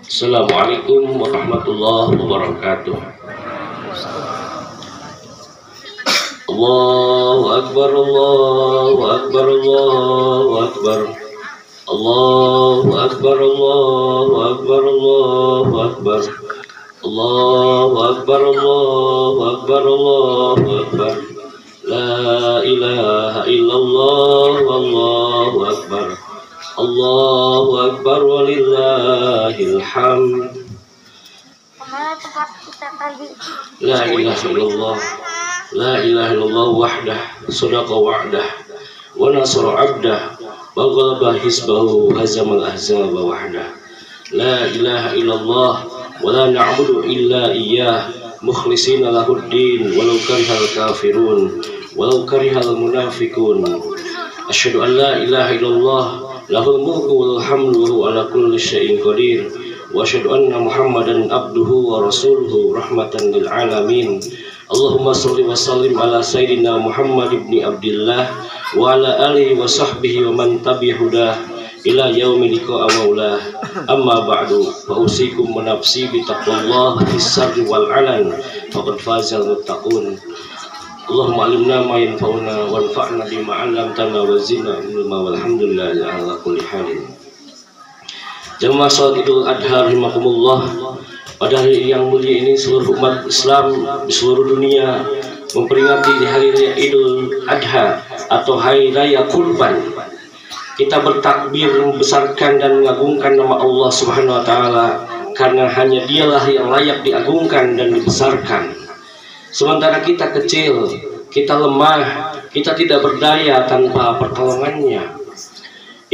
Assalamualaikum warahmatullahi wabarakatuh. Allahu Akbar, Allahu Akbar, Allahu Akbar. Allahu Akbar, Allahu Akbar, Allahu Akbar. Allahu Akbar, Allahu Akbar, Allahu Akbar. La ilaha illallah, Allahu Akbar. Allahu Akbar walillahil hamd. Kemana tempat kita tadi? La ilaha illallah. La ilaha illallah wahdah, sadaqa wa'dah, wa nasara 'abdah, wa ghalaba hizbahu, hazamal ahzaba wahdah. La ilaha illallah, wa la na'budu illa iyyah, mukhlishina lahuddin, walau karihal kafirun, walau karihal munafiqun. Asyhadu an la ilaha illallah, lahul mulku wal hamdu ala kulli syai'in qadir, wa asyhadu anna Muhammadan abduhu wa rasuluhu rahmatan lil alamin. Allahumma sholli wa sallim ala sayyidina Muhammad ibni Abdillah wa ala alihi wa sahbihi wa man tabi'ahudah ila yaumi liqa'a maulah. Amma ba'du, fa usikum wa nafsi bi taqwallah fis sirri wal 'alan, faqad fazal muttaqun. Allahumma alimna ma yanfa'una wanfa'na bima 'allamtana wa zidna ilma, walhamdulillahi ala kulli halin. Jamaah salat Idul Adha rahimakumullah. Pada hari yang mulia ini seluruh umat Islam di seluruh dunia memperingati di hari raya Idul Adha atau hari raya kurban. Kita bertakbir, membesarkan dan mengagungkan nama Allah Subhanahu wa taala, karena hanya Dialah yang layak diagungkan dan dibesarkan. Sementara kita kecil, kita lemah, kita tidak berdaya tanpa pertolongannya.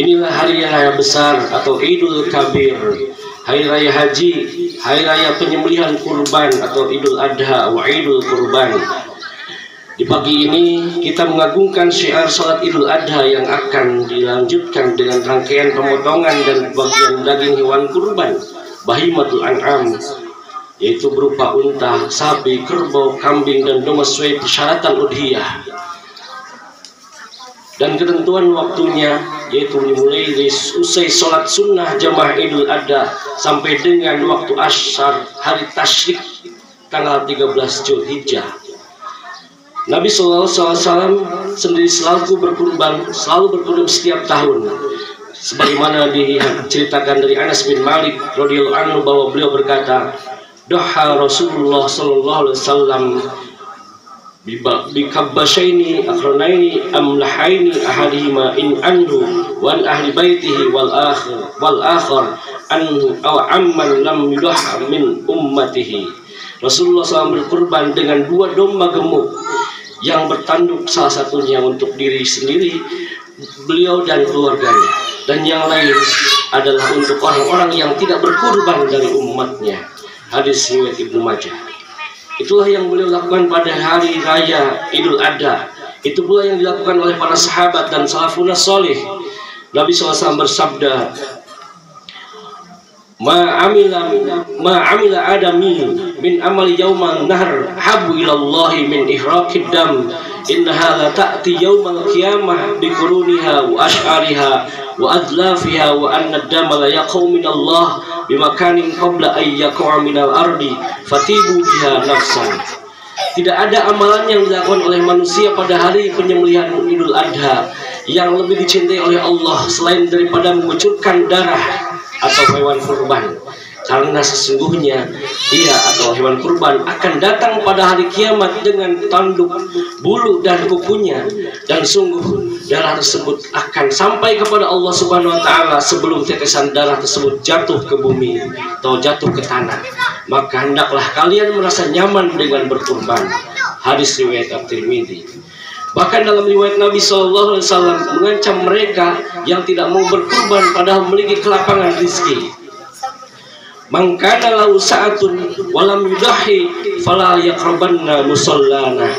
Inilah hari raya besar atau Idul Kabir, hari raya haji, hari raya penyembelihan kurban atau Idul Adha wa Idul Kurban. Di pagi ini kita mengagungkan syiar salat Idul Adha yang akan dilanjutkan dengan rangkaian pemotongan dan bagian daging hewan kurban, bahimatul an'am, yaitu berupa unta, sapi, kerbau, kambing, dan domba sesuai persyaratan udhiyah. Dan ketentuan waktunya yaitu dimulai dari usai sholat sunnah jamaah Idul Adha sampai dengan waktu asyar hari tasyrik tanggal 13 Zulhijjah. Nabi SAW sendiri selalu berkurban setiap tahun, sebagaimana diceritakan dari Anas bin Malik radhiyallahu anhu bahwa beliau berkata, doha Rasulullah sallallahu alaihi wasallam bikabbasaini akhronaini amlahaini ahadihima in anhu wa an ahli baitihi wal akhar anhu aw amman lam yudhha min ummatihi. Rasulullah SAW berkurban dengan 2 domba gemuk yang bertanduk, salah satunya untuk diri sendiri beliau dan keluarganya, dan yang lain adalah untuk orang-orang yang tidak berkurban dari umatnya. Hadis riwayat Ibnu Majah. Itulah yang beliau lakukan pada hari raya Idul Adha. Itu pula yang dilakukan oleh para sahabat dan salafun salih. Nabi SAW bersabda, ma amila adami min amali yauman nahr habu ilallahi min ihraqid dam, innaha la ta'ti yaumal qiyamah bi quruniha wa ash'ariha wa adlafiha wa anna ad-dama la yaqau min Allah bimakanin qabla ay yaqa'a minal ardi fatibu biha nafsan. Tidak ada amalan yang dilakukan oleh manusia pada hari penyembelihan Idul Adha yang lebih dicintai oleh Allah selain daripada mengucurkan darah atau hewan kurban, karena sesungguhnya dia atau hewan kurban akan datang pada hari kiamat dengan tanduk, bulu dan kukunya, dan sungguh darah tersebut akan sampai kepada Allah Subhanahu wa taala sebelum tetesan darah tersebut jatuh ke bumi atau jatuh ke tanah. Maka hendaklah kalian merasa nyaman dengan berkurban. Hadis riwayat At-Tirmidzi. Bahkan dalam riwayat Nabi SAW mengancam mereka yang tidak mau berkurban padahal memiliki kelapangan rizki. Man kana lahu sa'atun walam yudahi fala yaqrabanna musallana.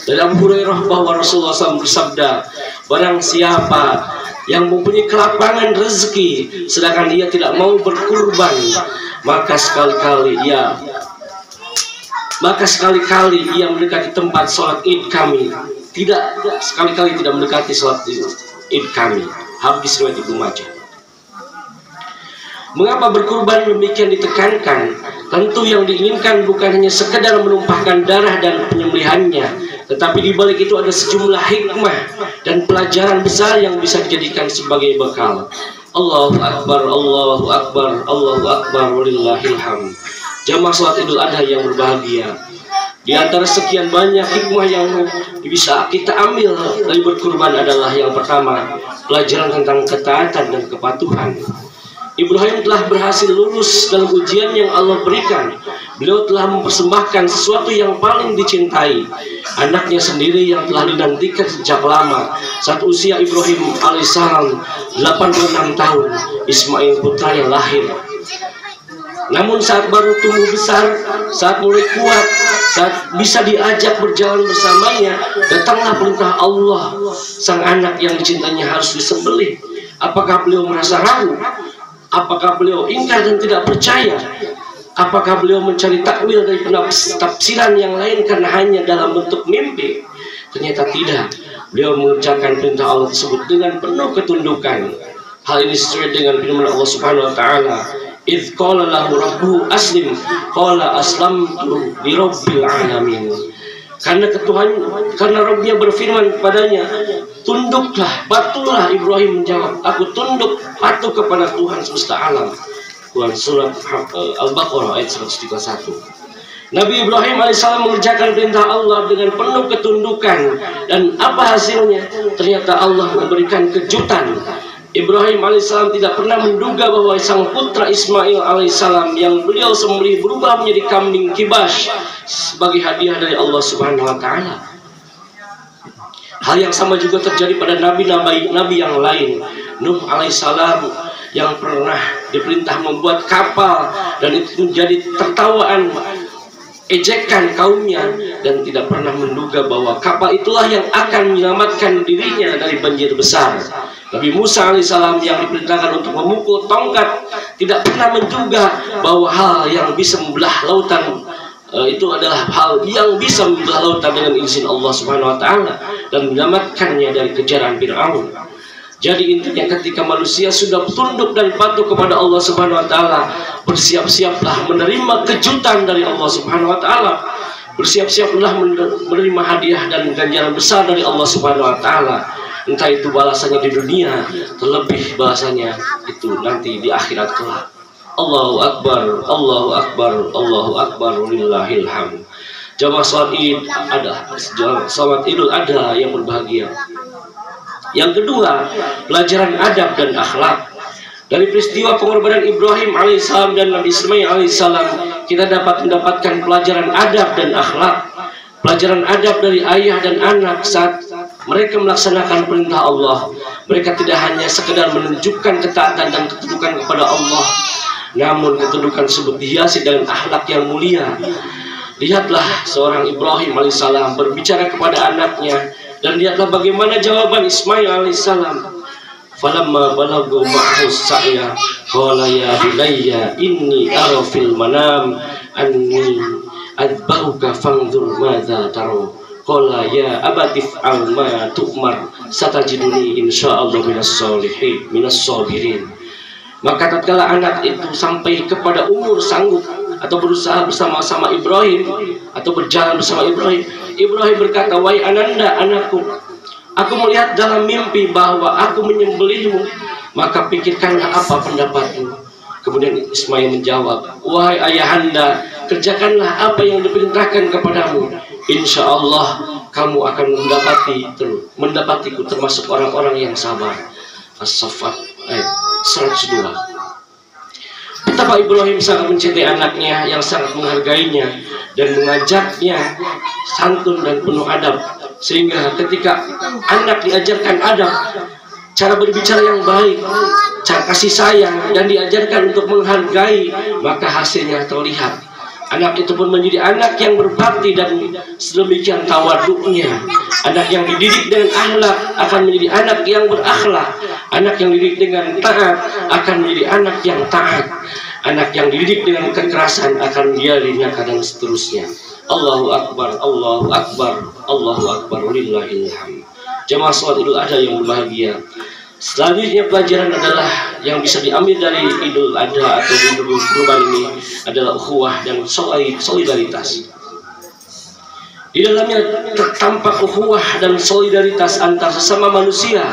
Dari Abu Hurairah bahwa Rasulullah SAW bersabda, barang siapa yang mempunyai kelapangan rezeki sedangkan dia tidak mau berkurban, maka sekali-kali ia mendekati tempat sholat id kami, sekali-kali tidak mendekati sholat id kami. Hadis riwayat Ibnu Majah. Mengapa berkurban demikian ditekankan? Tentu yang diinginkan bukan hanya sekedar menumpahkan darah dan penyembelihannya, tetapi di balik itu ada sejumlah hikmah dan pelajaran besar yang bisa dijadikan sebagai bekal. Allahu Akbar, Allahu Akbar, Allahu Akbar, walillahil hamd. Jamaah salat Idul Adha yang berbahagia, di antara sekian banyak hikmah yang bisa kita ambil dari berkurban adalah yang pertama, pelajaran tentang ketaatan dan kepatuhan. Ibrahim telah berhasil lulus dalam ujian yang Allah berikan. Beliau telah mempersembahkan sesuatu yang paling dicintai, anaknya sendiri yang telah dinantikan sejak lama. Saat usia Ibrahim alaihissalam 86 tahun, Ismail putranya lahir. Namun saat baru tumbuh besar, saat mulai kuat, saat bisa diajak berjalan bersamanya, datanglah perintah Allah. Sang anak yang dicintainya harus disembelih. Apakah beliau merasa ragu? Apakah beliau ingkar dan tidak percaya? Apakah beliau mencari takwil dari tafsiran yang lain karena hanya dalam bentuk mimpi? Ternyata tidak. Beliau mengerjakan perintah Allah tersebut dengan penuh ketundukan. Hal ini sesuai dengan firman Allah Subhanahu wa taala, "Idz qala lahu rabbuhu aslim, qala aslamtu lirabbil alamin." Karena Rabbnya berfirman kepadanya, tunduklah, patuhlah. Ibrahim menjawab, aku tunduk, patuh kepada Tuhan semesta alam. Quran surat Al-Baqarah ayat 131. Nabi Ibrahim alaihissalam mengerjakan perintah Allah dengan penuh ketundukan, dan apa hasilnya? Ternyata Allah memberikan kejutan. Ibrahim alaihissalam tidak pernah menduga bahwa sang putra Ismail alaihissalam yang beliau sembelih berubah menjadi kambing kibas sebagai hadiah dari Allah Subhanahu wa taala. Hal yang sama juga terjadi pada nabi yang lain. Nuh alaihissalam yang pernah diperintah membuat kapal, dan itu menjadi tertawaan, ejekan kaumnya, dan tidak pernah menduga bahwa kapal itulah yang akan menyelamatkan dirinya dari banjir besar. Nabi Musa alaihissalam yang diperintahkan untuk memukul tongkat tidak pernah menduga bahwa hal yang bisa membelah lautan itu adalah hal yang bisa membelah lautan dengan izin Allah Subhanahu wa taala dan menyelamatkannya dari kejaran Firaun. Jadi intinya, ketika manusia sudah tunduk dan patuh kepada Allah Subhanahu wa taala, bersiap-siaplah menerima kejutan dari Allah Subhanahu wa taala. Bersiap-siaplah menerima hadiah dan ganjaran besar dari Allah Subhanahu wa taala. Entah itu balasannya di dunia, terlebih balasannya itu nanti di akhirat kelak. Allahu Akbar, Allahu Akbar, Allahu Akbar, walillahil hamd. Jamaah salat Idul Adha yang berbahagia. Yang kedua, pelajaran adab dan akhlak. Dari peristiwa pengorbanan Ibrahim alaihissalam dan Nabi Ismail alaihissalam, kita dapat mendapatkan pelajaran adab dan akhlak. Pelajaran adab dari ayah dan anak saat mereka melaksanakan perintah Allah. Mereka tidak hanya sekedar menunjukkan ketaatan dan ketundukan kepada Allah, namun ketundukan tersebut dihiasi dengan akhlak yang mulia. Lihatlah seorang Ibrahim alaihissalam berbicara kepada anaknya, dan lihatlah bagaimana jawaban Ismail alaihissalam. Falamma balaghu ma'hu sa'ya qala ya bunayya inni ara fil manam anni adbahuka fanzur madza tara. Qala ya abatif al ma tu'mar satajiduni insyaallah minas sabirin. Maka tatkala anak itu sampai kepada umur sanggup atau berusaha bersama-sama Ibrahim atau berjalan bersama Ibrahim, Ibrahim berkata, wahai Ananda, anakku, aku melihat dalam mimpi bahwa aku menyembelihmu, maka pikirkanlah apa pendapatmu. Kemudian Ismail menjawab, wahai ayahanda, kerjakanlah apa yang diperintahkan kepadamu. Insya Allah kamu akan mendapatiku termasuk orang-orang yang sabar. As-Saffat ayat 102. Betapa Ibrahim sangat mencintai anaknya yang sangat menghargainya dan mengajaknya santun dan penuh adab, sehingga ketika anak diajarkan adab, cara berbicara yang baik, cara kasih sayang, dan diajarkan untuk menghargai, maka hasilnya terlihat. Anak itu pun menjadi anak yang berbakti dan sedemikian tawaduknya. Anak yang dididik dengan akhlak akan menjadi anak yang berakhlak. Anak yang dididik dengan taat akan menjadi anak yang taat. Anak yang dididik dengan kekerasan akan dia dinyatakan dan seterusnya. Allahu Akbar, Allahu Akbar, Allahu Akbar, walillahil hamd. Jamaah salat Idul Adha yang berbahagia. Selanjutnya pelajaran adalah yang bisa diambil dari Idul Adha atau Idul Kurban ini adalah ukhuwah dan solidaritas. Di dalamnya tertampak ukhuwah dan solidaritas antar sesama manusia.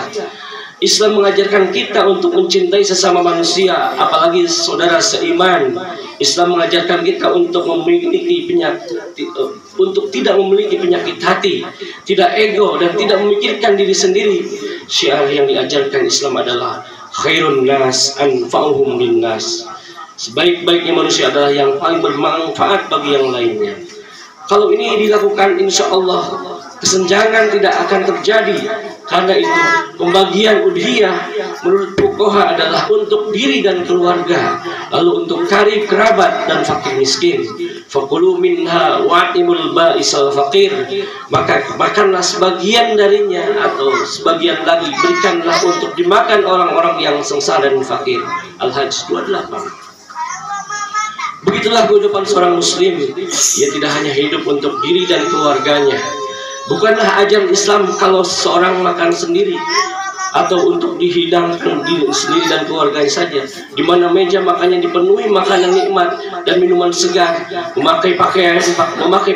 Islam mengajarkan kita untuk mencintai sesama manusia, apalagi saudara seiman. Islam mengajarkan kita untuk tidak memiliki penyakit hati, tidak ego dan tidak memikirkan diri sendiri. Syiar yang diajarkan Islam adalah khairun nas anfa'uhum linnas. Sebaik-baiknya manusia adalah yang paling bermanfaat bagi yang lainnya. Kalau ini dilakukan, insya Allah kesenjangan tidak akan terjadi. Karena itu pembagian udhiyah menurut fuqaha adalah untuk diri dan keluarga, lalu untuk karib kerabat dan fakir miskin. Fakulu minha wa'timul ba'isal fakir, maka makanlah sebagian darinya atau sebagian lagi berikanlah untuk dimakan orang-orang yang sengsara dan fakir. Al-Hajj 28. Begitulah kehidupan seorang muslim. Ia tidak hanya hidup untuk diri dan keluarganya. Bukanlah ajaran Islam kalau seorang makan sendiri atau untuk dihidangkan diri sendiri dan keluarganya saja, di mana meja makannya dipenuhi makanan nikmat dan minuman segar, memakai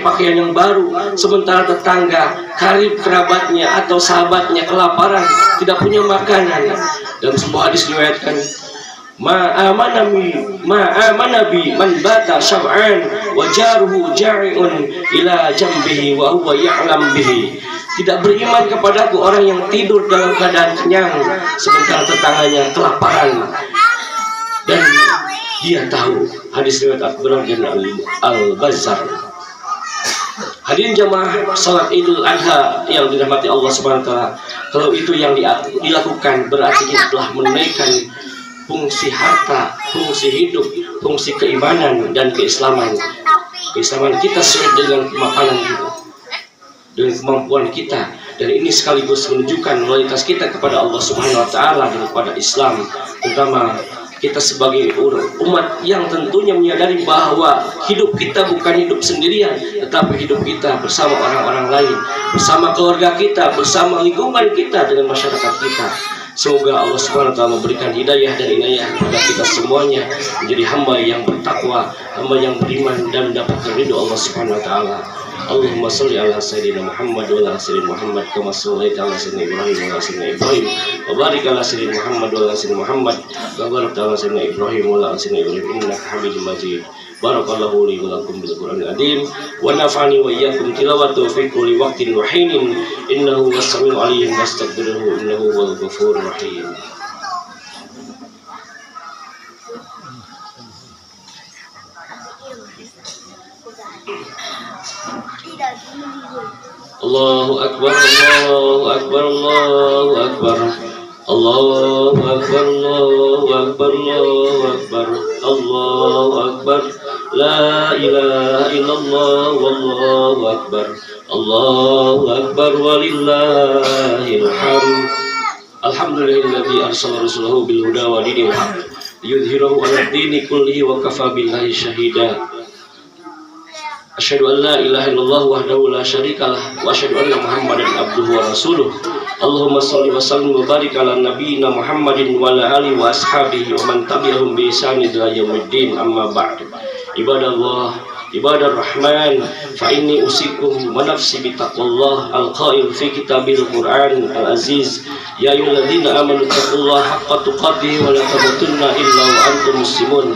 pakaian yang baru, sementara tetangga, karib kerabatnya atau sahabatnya kelaparan, tidak punya makanan. Dalam sebuah hadis diriwayatkan, ma'amana bi man bata syab'an wa jaruhu ja'i'un ila jambihi wa huwa ya'lam bihi. Tidak beriman kepadaku orang yang tidur dalam keadaan kenyang sementara tetangganya kelaparan dan dia tahu. Hadis riwayat Al-Bukhari dan Al-Bazzar. Hadirin jamaah salat Idul Adha yang dirahmati Allah Subhanahu wa taala, kalau itu yang dilakukan berarti kita telah menaikkan fungsi harta, fungsi hidup, fungsi keimanan dan keislaman. Keislaman kita sesuai dengan makanan kita, dengan kemampuan kita, dan ini sekaligus menunjukkan loyalitas kita kepada Allah Subhanahu wa taala dan kepada Islam, terutama kita sebagai umat yang tentunya menyadari bahwa hidup kita bukan hidup sendirian, tetapi hidup kita bersama orang-orang lain, bersama keluarga kita, bersama lingkungan kita, dengan masyarakat kita. Semoga Allah Subhanahu wa taala memberikan hidayah dan inayah kepada kita semuanya menjadi hamba yang bertakwa, hamba yang beriman dan mendapatkan ridho Allah Subhanahu wa taala. Allahumma shalli ala sayyidina Muhammad wa ala sayyidina Muhammad kama shallaita ala sayyidina Ibrahim wa ala sayyidina Ibrahim wa barik ala sayyidina Muhammad wa ala sayyidina Muhammad wa barik ala sayyidina Ibrahim wa ala sayyidina Ibrahim innaka Hamidum Majid. Barakallahu li wa lakum bil Qur'anil azim wa nafa'ani wa iyyakum tilawatu fi kulli waqtin wa hinin innahu was-sami'ul 'alim wastaghfiruhu innahu huwal ghafurur rahim. Allahu akbar, Allahu akbar, Allahu akbar. Allahu akbar, Allahu akbar, Allahu akbar, Allahu akbar. La ilaha illallah, wallahu akbar. Allahu akbar walillahil hamd. Alhamdulillahilladzi arsala rasulahu bil huda wa dinil haqq liyudhhirahu 'alad dini kullihi wa kafa billahi shahida. Asyhadu an la ilaha illallah wahdahu la syarikalah wa asyhadu anna Muhammadan abduhu wa rasuluh. Allahumma shalli wa sallim wa barik ala nabiyyina Muhammadin wa ala alihi wa ashabihi wa man tabi'ahum bi ihsan ila yaumiddin. Amma ba'd. Ibadallah, ibadar rahman, fa inni usikum wa nafsi bi taqwallah al-qail fi kitabil Qur'an al-aziz. Ya ayyuhalladzina amanu taqullaha haqqa tuqatih wa la tamutunna illa wa antum muslimun.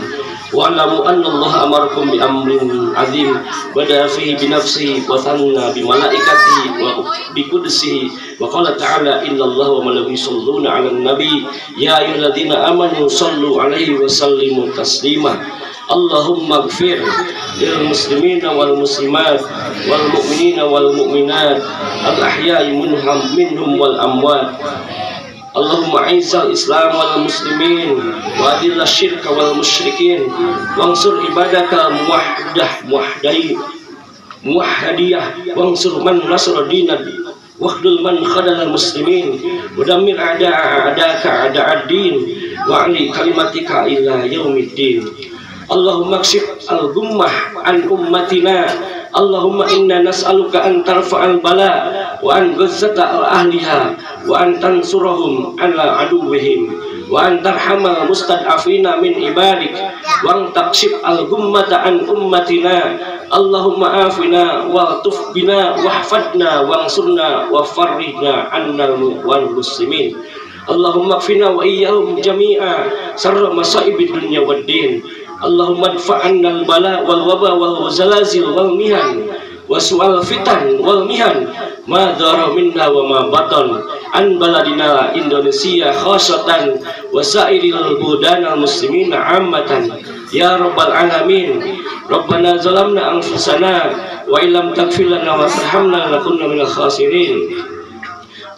Wa'lamu anna Allah amarakum bi amrin azim bada fihi bi nafsihi wa thanna bi malaikatihi wa bi qudsihi wa qala ta'ala inna Allah wa malaikatahu yusholluna 'alan nabi ya ayyuhalladzina amanu shallu 'alaihi wa sallimu taslima. Allahumma ighfir lil muslimina wal muslimat wal mu'minina wal mu'minat al ahya'i minhum wal amwat. Allahumma a'izzal islam wal muslimin wa adillah syirka wal musyrikin wansur ibadaka muwahhadiyah wansur man nasra dinad wakhdul man khadal muslimin wa dammir a'da'aka a'da'ad din wa ali kalimatika ila yaumiddin. Allahumma kshif al-ghummah an ummatina. Allahumma inna nas'aluka an tarfa'al bala wa an ghazzata ahliha wa an tansurahum ala aduwwihim wa an tarhamal mustad'afina min ibadik wa an taqshif al-gummata an ummatina. Allahumma afina wa tuf bina wahfadna wansurna wa farrihna annal wal muslimin. Allahumma kfina wa iyyahum jami'a sarra masaibid dunya wad din. Allahumma dfa'anna al-bala wal waba wal zalazil wal mihan wa su'al fitan wal mihan ma dhara minna wa ma batan an baladina Indonesia khassatan wa sa'iril budana muslimina ammatan ya rabbal alamin. Rabbana zalamna anfusana wa illam taghfir lana wa tarhamna lanakunanna minal khasirin.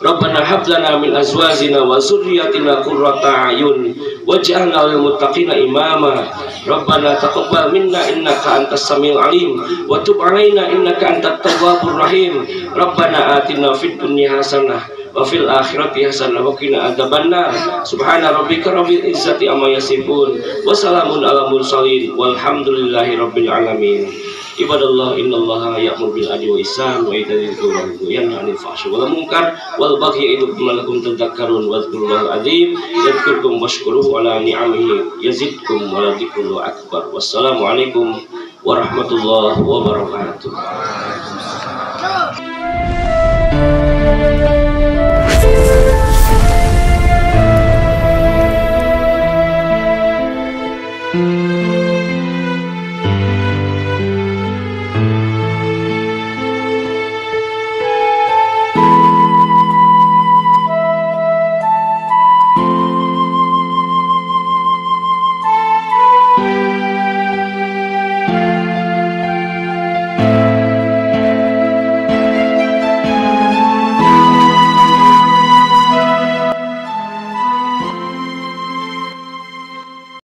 Rabbana hab lana min azwajina wa dzurriyyatina qurrata a'yun waj'alna lil muttaqina imama. Rabbana taqabbal minna innaka antas samiul alim wa tub 'alaina innaka antat tawwabur rahim. Rabbana atina fid dunya hasanah wa fil akhirati hasanah wa qina adzabannar. Subhana rabbika rabbil izzati amma yasifun wa salamun alal mursalin walhamdulillahi rabbil alamin. Ibadallah innallaha ya'muru bil adli wal ihsan wa ita'i dzil qurba wa yanha 'anil fahsya'i wal munkar wal baghi ya'idukum la'allakum tadhakkarun wa dzkurullahal azim yadhkurkum washkuruhu ala ni'amihi yazidkum wa la dzikrullahi akbar. Wassalamu alaikum warahmatullahi wabarakatuh.